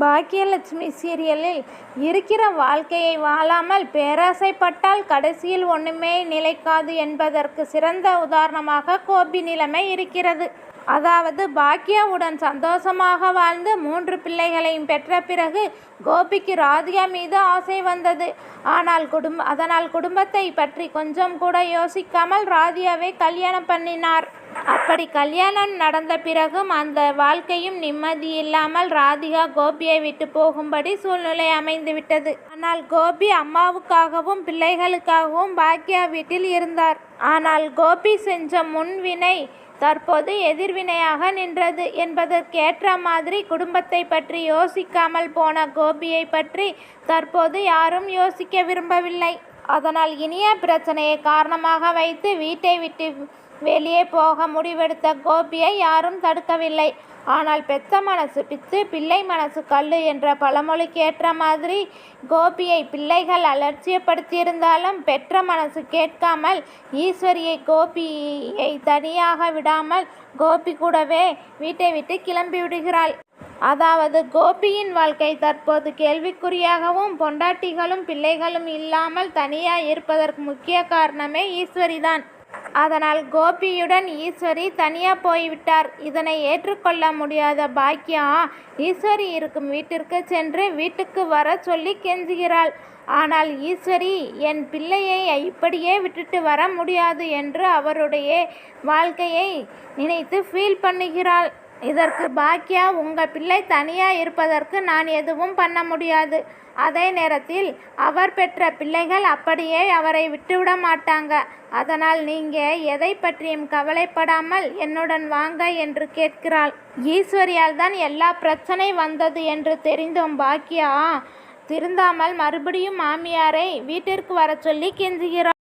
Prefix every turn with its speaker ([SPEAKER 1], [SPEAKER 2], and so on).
[SPEAKER 1] பாக்கியலட்சுமி சீரியலில் இருக்கிற வாழ்க்கையை வாழாமல் பேராசைப்பட்டால் கடைசியில் ஒன்றுமே நிலைக்காது என்பதற்கு சிறந்த உதாரணமாக கோபி நிலைமை இருக்கிறது. அதாவது பாக்கியாவுடன் சந்தோஷமாக வாழ்ந்து 3 பிள்ளைகளையும் பெற்ற பிறகு கோபிக்கு ராதிகா மீது ஆசை வந்தது. அதனால் குடும்பத்தை பற்றி கொஞ்சம் கூட யோசிக்காமல் ராதிகாவை கல்யாணம் பண்ணினார். அப்படி கல்யாணம் நடந்த பிறகும் அந்த வாழ்க்கையும் நிம்மதி இல்லாமல் ராதிகா கோபியை விட்டு போகும்படி சூழ்நிலை அமைந்துவிட்டது. ஆனால் கோபி அம்மாவுக்காகவும் பிள்ளைகளுக்காகவும் பாக்கியா வீட்டில் இருந்தார். ஆனால் கோபி செஞ்ச முன்வினை தற்போது எதிர்வினையாக நின்றது என்பதற்கேற்ற மாதிரி குடும்பத்தை பற்றி யோசிக்காமல் போன கோபியை பற்றி தற்போது யாரும் யோசிக்க விரும்பவில்லை. அதனால் இனிய பிரச்சனையை காரணமாக வைத்து வீட்டை விட்டு வெளியே போக முடிவெடுத்த கோபியை யாரும் தடுக்கவில்லை. ஆனால் பெத்த மனசு பித்து பிள்ளை மனசு கல்லு என்ற பழமொழிக்கு ஏற்ற மாதிரி கோபியை பிள்ளைகள் அலட்சியப்படுத்தியிருந்தாலும் பெற்ற மனசு கேட்காமல் ஈஸ்வரியை கோபியை தனியாக விடாமல் கோபி கூடவே வீட்டை விட்டு கிளம்பி விடுகிறாள். அதாவது கோபியின் வாழ்க்கை தற்போது கேள்விக்குறியாகவும் பொண்டாட்டிகளும் பிள்ளைகளும் இல்லாமல் தனியாக இருப்பதற்கு முக்கிய காரணமே ஈஸ்வரிதான். அதனால் கோபியுடன் ஈஸ்வரி தனியாக போய்விட்டார். இதனை ஏற்றுக்கொள்ள முடியாத பாக்கியா ஈஸ்வரி இருக்கும் வீட்டிற்கு சென்று வீட்டுக்கு வர சொல்லி கெஞ்சுகிறாள். ஆனால் ஈஸ்வரி என் பிள்ளையை இப்படியே விட்டுட்டு வர முடியாது என்று அவருடைய வாழ்க்கையை நினைத்து ஃபீல் பண்ணுகிறாள். இதற்கு பாக்கியா உங்கள் பிள்ளை தனியாக இருப்பதற்கு நான் எதுவும் பண்ண முடியாது. அதே நேரத்தில் அவர் பெற்ற பிள்ளைகள் அப்படியே அவரை விட்டுவிட மாட்டாங்க. அதனால் நீங்கள் எதை பற்றியும் கவலைப்படாமல் என்னுடன் வாங்க என்று கேட்கிறாள். ஈஸ்வரியால் தான் எல்லா பிரச்சனை வந்தது என்று தெரிந்தும் பாக்கியா திருந்தாமல் மறுபடியும் மாமியாரை வீட்டிற்கு வர சொல்லி கெஞ்சுகிறாள்.